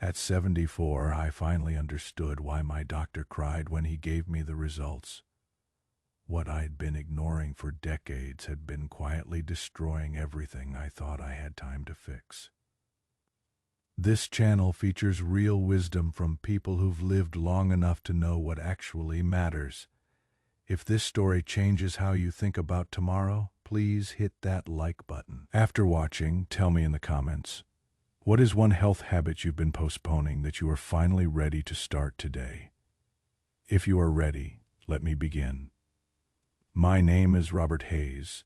At 74, I finally understood why my doctor cried when he gave me the results. What I'd been ignoring for decades had been quietly destroying everything I thought I had time to fix. This channel features real wisdom from people who've lived long enough to know what actually matters. If this story changes how you think about tomorrow, please hit that like button. After watching, tell me in the comments, what is one health habit you've been postponing that you are finally ready to start today? If you are ready, let me begin. My name is Robert Hayes,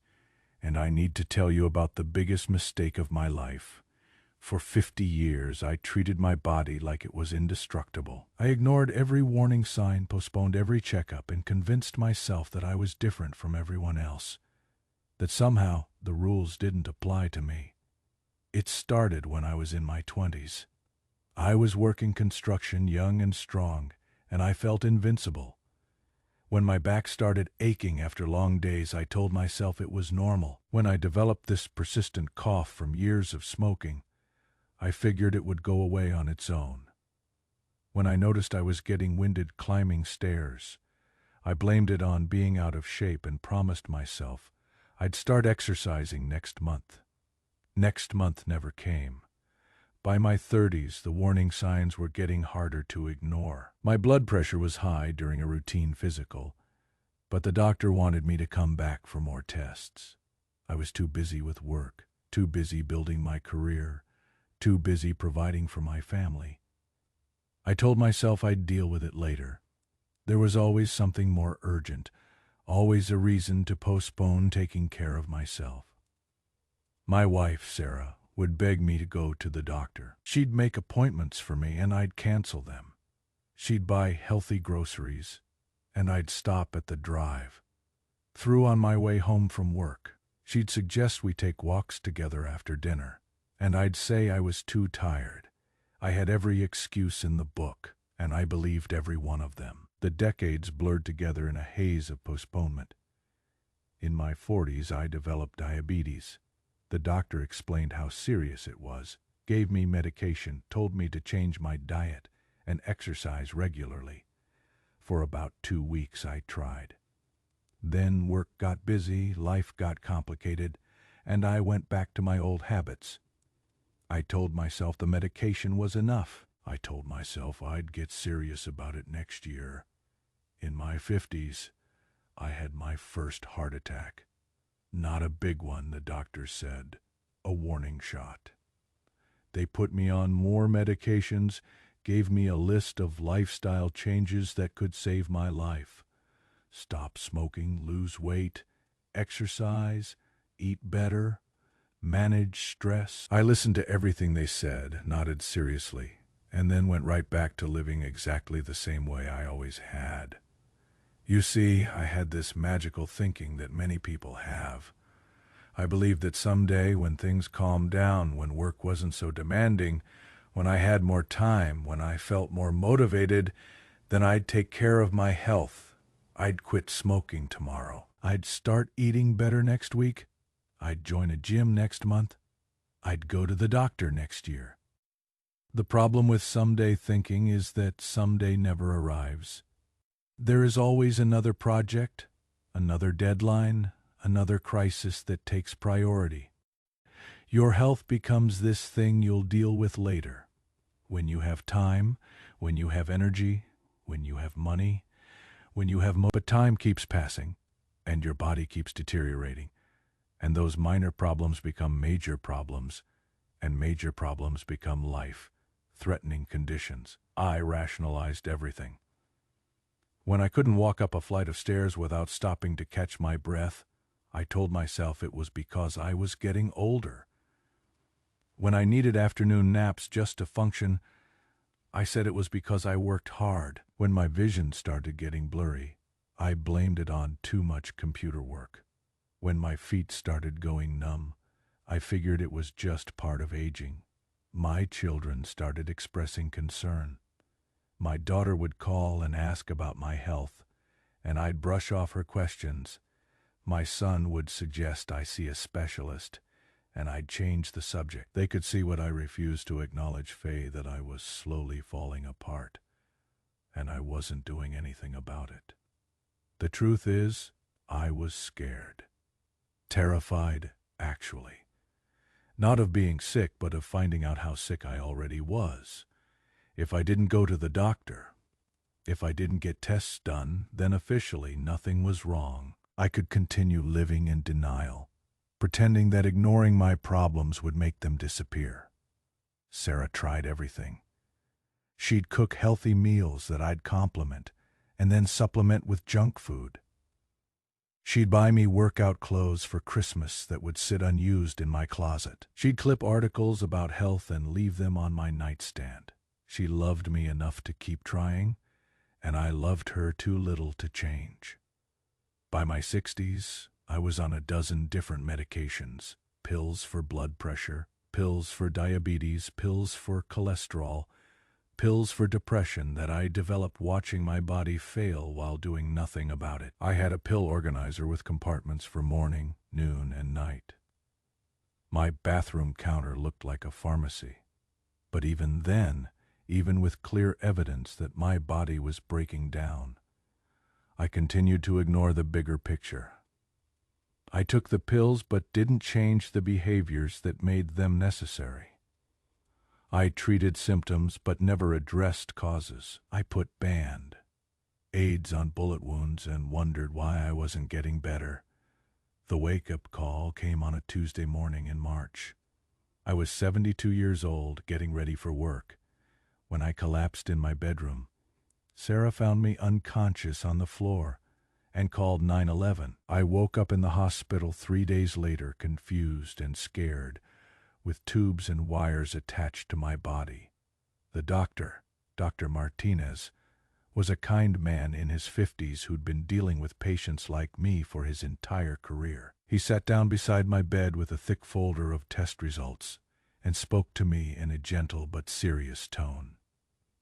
and I need to tell you about the biggest mistake of my life. For 50 years, I treated my body like it was indestructible. I ignored every warning sign, postponed every checkup, and convinced myself that I was different from everyone else, that somehow the rules didn't apply to me. It started when I was in my 20s. I was working construction, young and strong, and I felt invincible. When my back started aching after long days, I told myself it was normal. When I developed this persistent cough from years of smoking, I figured it would go away on its own. When I noticed I was getting winded climbing stairs, I blamed it on being out of shape and promised myself I'd start exercising next month. Next month never came. By my 30s, the warning signs were getting harder to ignore. My blood pressure was high during a routine physical, but the doctor wanted me to come back for more tests. I was too busy with work, too busy building my career, too busy providing for my family. I told myself I'd deal with it later. There was always something more urgent, always a reason to postpone taking care of myself. My wife, Sarah, would beg me to go to the doctor. She'd make appointments for me and I'd cancel them. She'd buy healthy groceries and I'd stop at the drive. Through on my way home from work, she'd suggest we take walks together after dinner. And I'd say I was too tired. I had every excuse in the book, and I believed every one of them. The decades blurred together in a haze of postponement. In my 40s, I developed diabetes. The doctor explained how serious it was, gave me medication, told me to change my diet and exercise regularly. For about 2 weeks, I tried. Then work got busy, life got complicated, and I went back to my old habits. I told myself the medication was enough. I told myself I'd get serious about it next year. In my 50s, I had my first heart attack. Not a big one, the doctor said. A warning shot. They put me on more medications, gave me a list of lifestyle changes that could save my life. Stop smoking, lose weight, exercise, eat better, manage stress. I listened to everything they said, nodded seriously, and then went right back to living exactly the same way I always had. You see, I had this magical thinking that many people have. I believed that someday, when things calmed down, when work wasn't so demanding, when I had more time, when I felt more motivated, then I'd take care of my health. I'd quit smoking tomorrow. I'd start eating better next week. I'd join a gym next month. I'd go to the doctor next year. The problem with someday thinking is that someday never arrives. There is always another project, another deadline, another crisis that takes priority. Your health becomes this thing you'll deal with later. When you have time, when you have energy, when you have money, but time keeps passing, and your body keeps deteriorating. And those minor problems become major problems, and major problems become life-threatening conditions. I rationalized everything. When I couldn't walk up a flight of stairs without stopping to catch my breath, I told myself it was because I was getting older. When I needed afternoon naps just to function, I said it was because I worked hard. When my vision started getting blurry, I blamed it on too much computer work. When my feet started going numb, I figured it was just part of aging. My children started expressing concern. My daughter would call and ask about my health, and I'd brush off her questions. My son would suggest I see a specialist, and I'd change the subject. They could see what I refused to acknowledge, Faye, that I was slowly falling apart, and I wasn't doing anything about it. The truth is, I was scared. Terrified, actually. Not of being sick, but of finding out how sick I already was. If I didn't go to the doctor, if I didn't get tests done, then officially nothing was wrong. I could continue living in denial, pretending that ignoring my problems would make them disappear. Sarah tried everything. She'd cook healthy meals that I'd compliment, and then supplement with junk food. She'd buy me workout clothes for Christmas that would sit unused in my closet. She'd clip articles about health and leave them on my nightstand. She loved me enough to keep trying, and I loved her too little to change. By my 60s, I was on a dozen different medications: pills for blood pressure, pills for diabetes, pills for cholesterol, pills for depression that I developed watching my body fail while doing nothing about it. I had a pill organizer with compartments for morning, noon, and night. My bathroom counter looked like a pharmacy. But even then, even with clear evidence that my body was breaking down, I continued to ignore the bigger picture. I took the pills but didn't change the behaviors that made them necessary. I treated symptoms but never addressed causes. I put Band-Aids on bullet wounds and wondered why I wasn't getting better. The wake-up call came on a Tuesday morning in March. I was 72 years old, getting ready for work. When I collapsed in my bedroom, Sarah found me unconscious on the floor and called 911. I woke up in the hospital 3 days later, confused and scared, with tubes and wires attached to my body. The doctor, Dr. Martinez, was a kind man in his 50s who'd been dealing with patients like me for his entire career. He sat down beside my bed with a thick folder of test results and spoke to me in a gentle but serious tone.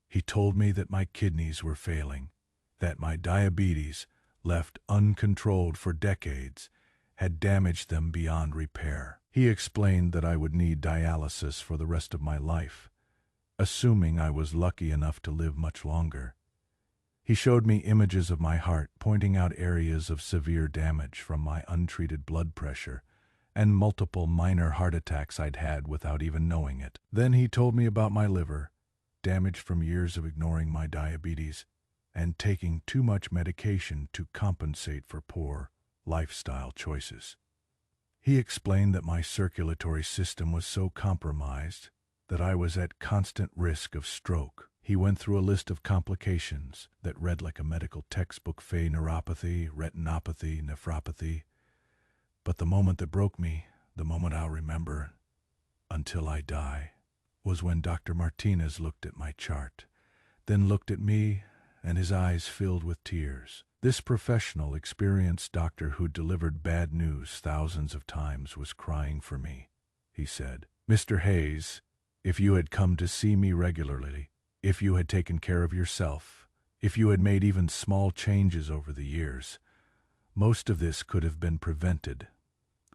He told me that my kidneys were failing, that my diabetes, left uncontrolled for decades, had damaged them beyond repair. He explained that I would need dialysis for the rest of my life, assuming I was lucky enough to live much longer. He showed me images of my heart, pointing out areas of severe damage from my untreated blood pressure and multiple minor heart attacks I'd had without even knowing it. Then he told me about my liver, damaged from years of ignoring my diabetes and taking too much medication to compensate for poor lifestyle choices. He explained that my circulatory system was so compromised that I was at constant risk of stroke. He went through a list of complications that read like a medical textbook: Faye neuropathy, retinopathy, nephropathy. But the moment that broke me, the moment I'll remember until I die, was when Dr. Martinez looked at my chart, then looked at me, and his eyes filled with tears. This professional, experienced doctor who delivered bad news thousands of times was crying for me. He said, "Mr. Hayes, if you had come to see me regularly, if you had taken care of yourself, if you had made even small changes over the years, most of this could have been prevented.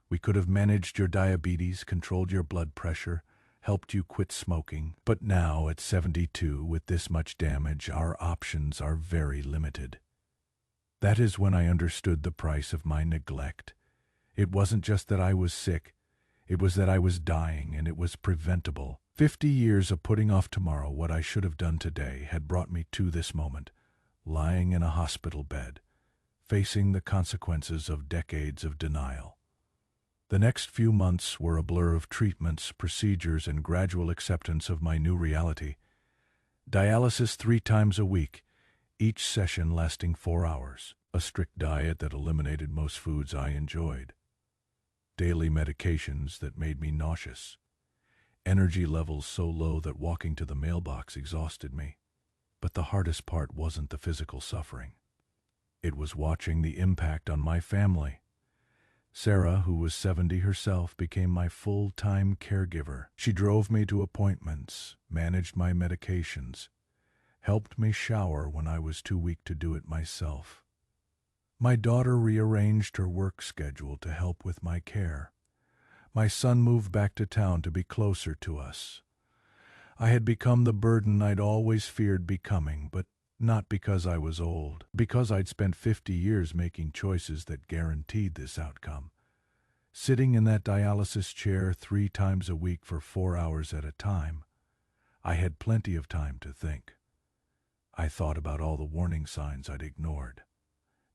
We could have managed your diabetes, controlled your blood pressure, helped you quit smoking. But now, at 72, with this much damage, our options are very limited." That is when I understood the price of my neglect. It wasn't just that I was sick, it was that I was dying, and it was preventable. 50 years of putting off tomorrow what I should have done today had brought me to this moment, lying in a hospital bed, facing the consequences of decades of denial. The next few months were a blur of treatments, procedures, and gradual acceptance of my new reality. Dialysis 3 times a week, each session lasting 4 hours, a strict diet that eliminated most foods I enjoyed, daily medications that made me nauseous, energy levels so low that walking to the mailbox exhausted me. But the hardest part wasn't the physical suffering. It was watching the impact on my family. Sarah, who was 70 herself, became my full-time caregiver. She drove me to appointments, managed my medications, helped me shower when I was too weak to do it myself. My daughter rearranged her work schedule to help with my care. My son moved back to town to be closer to us. I had become the burden I'd always feared becoming, but not because I was old, because I'd spent 50 years making choices that guaranteed this outcome. Sitting in that dialysis chair 3 times a week for 4 hours at a time, I had plenty of time to think. I thought about all the warning signs I'd ignored,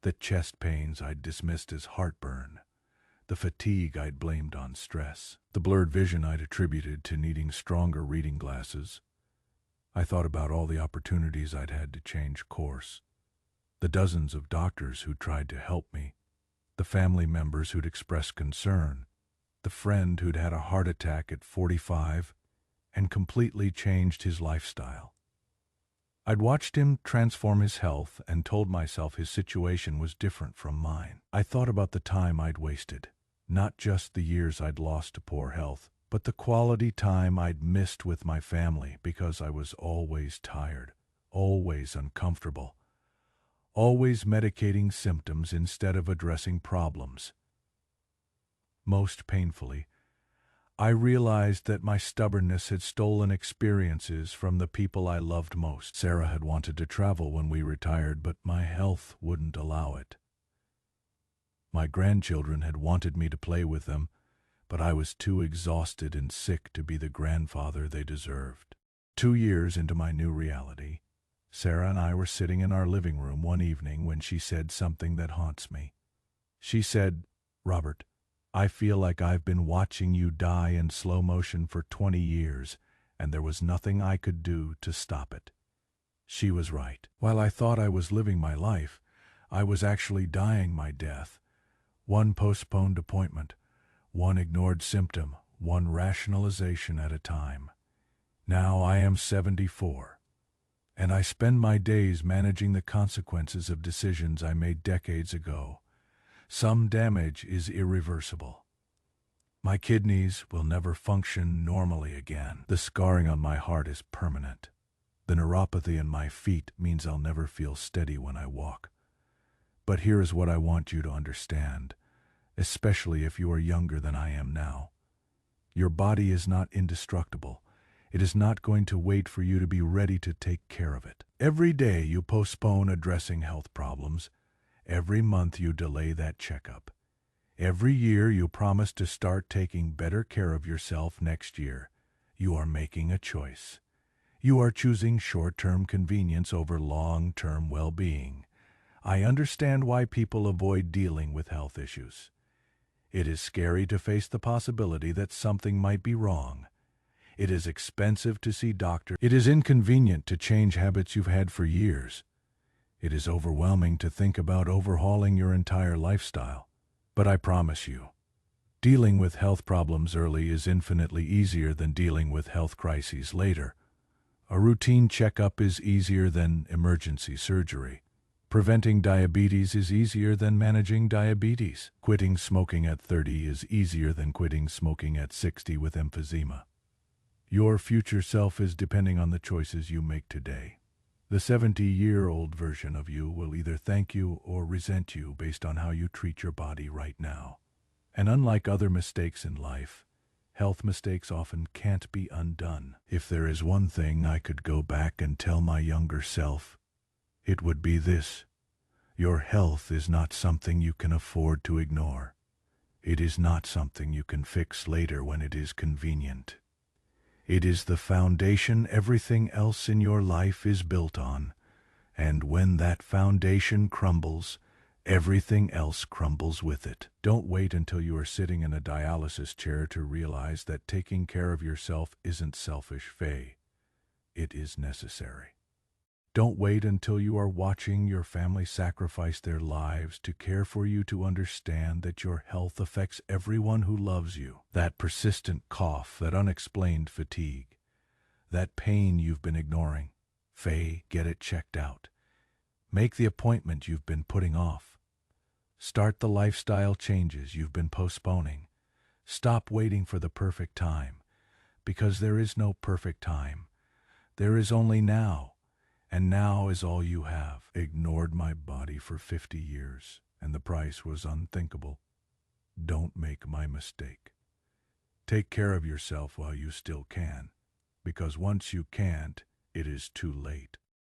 the chest pains I'd dismissed as heartburn, the fatigue I'd blamed on stress, the blurred vision I'd attributed to needing stronger reading glasses. I thought about all the opportunities I'd had to change course, the dozens of doctors who'd tried to help me, the family members who'd expressed concern, the friend who'd had a heart attack at 45 and completely changed his lifestyle. I'd watched him transform his health and told myself his situation was different from mine. I thought about the time I'd wasted, not just the years I'd lost to poor health, but the quality time I'd missed with my family because I was always tired, always uncomfortable, always medicating symptoms instead of addressing problems. Most painfully, I realized that my stubbornness had stolen experiences from the people I loved most. Sarah had wanted to travel when we retired, but my health wouldn't allow it. My grandchildren had wanted me to play with them, but I was too exhausted and sick to be the grandfather they deserved. 2 years into my new reality, Sarah and I were sitting in our living room one evening when she said something that haunts me. She said, "Robert, I feel like I've been watching you die in slow motion for 20 years, and there was nothing I could do to stop it." She was right. While I thought I was living my life, I was actually dying my death. One postponed appointment, one ignored symptom, one rationalization at a time. Now I am 74, and I spend my days managing the consequences of decisions I made decades ago. Some damage is irreversible. My kidneys will never function normally again. The scarring on my heart is permanent. The neuropathy in my feet means I'll never feel steady when I walk. But here is what I want you to understand, especially if you are younger than I am now. Your body is not indestructible. It is not going to wait for you to be ready to take care of it. Every day you postpone addressing health problems. Every month you delay that checkup. Every year you promise to start taking better care of yourself next year. You are making a choice. You are choosing short-term convenience over long-term well-being. I understand why people avoid dealing with health issues. It is scary to face the possibility that something might be wrong. It is expensive to see doctors. It is inconvenient to change habits you've had for years. It is overwhelming to think about overhauling your entire lifestyle. But I promise you, dealing with health problems early is infinitely easier than dealing with health crises later. A routine checkup is easier than emergency surgery. Preventing diabetes is easier than managing diabetes. Quitting smoking at 30 is easier than quitting smoking at 60 with emphysema. Your future self is depending on the choices you make today. The 70-year-old version of you will either thank you or resent you based on how you treat your body right now. And unlike other mistakes in life, health mistakes often can't be undone. If there is one thing I could go back and tell my younger self, it would be this: your health is not something you can afford to ignore. It is not something you can fix later when it is convenient. It is the foundation everything else in your life is built on, and when that foundation crumbles, everything else crumbles with it. Don't wait until you are sitting in a dialysis chair to realize that taking care of yourself isn't selfish, Faye. It is necessary. Don't wait until you are watching your family sacrifice their lives to care for you to understand that your health affects everyone who loves you. That persistent cough, that unexplained fatigue, that pain you've been ignoring. Faye, get it checked out. Make the appointment you've been putting off. Start the lifestyle changes you've been postponing. Stop waiting for the perfect time, because there is no perfect time. There is only now. And now is all you have. Ignored my body for 50 years, and the price was unthinkable. Don't make my mistake. Take care of yourself while you still can, because once you can't, it is too late.